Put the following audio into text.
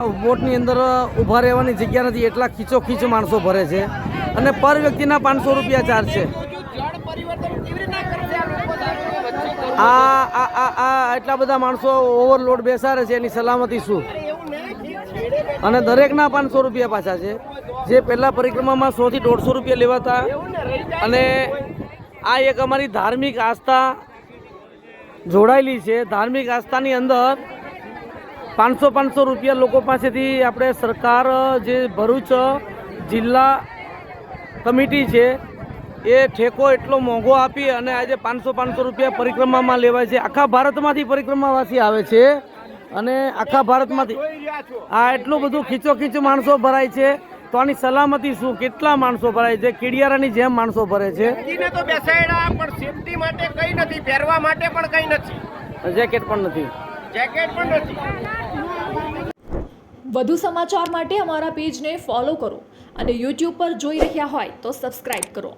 બોટની અંદર ઊભા રહેવાની જગ્યા નથી, એટલા ખીચોખીચ માણસો ભરે છે અને પર વ્યક્તિના 500 રૂપિયા ચાર્જ છે. એટલા બધા માણસો ઓવરલોડ બેસાડે છે, એની સલામતી શું? અને દરેકના 500 રૂપિયા પાછા છે. જે પહેલાં પરિક્રમામાં 100 થી 150 રૂપિયા લેવાતા, અને આ એક અમારી ધાર્મિક આસ્થા જોડાયેલી છે. ધાર્મિક આસ્થાની અંદર 500 રૂપિયા લોકો પાસેથી આપણે સરકાર જે ભરૂચ જિલ્લા કમિટી છે એ ઠેકો એટલો મોંઘો આપી અને આજે 500 રૂપિયા પરિક્રમામાં લેવાય છે. આખા ભારતમાંથી પરિક્રમાવાસી આવે છે અને આખા ભારતમાંથી આ એટલું બધું ખીચોખીચ માણસો ભરાય છે. તો આની સલામતી શું? કેટલા માણસો ભરાય છે? કીડિયારાની જેમ માણસો ભરે છે. તો બેસાડ્યા પણ સેફટી માટે કંઈ નથી, પહેરવા માટે પણ કંઈ નથી, જેકેટ પણ નથી. વધુ સમાચાર માટે અમારા પેજને ફોલો કરો અને YouTube પર જોઈ રહ્યા હોય તો સબસ્ક્રાઇબ કરો.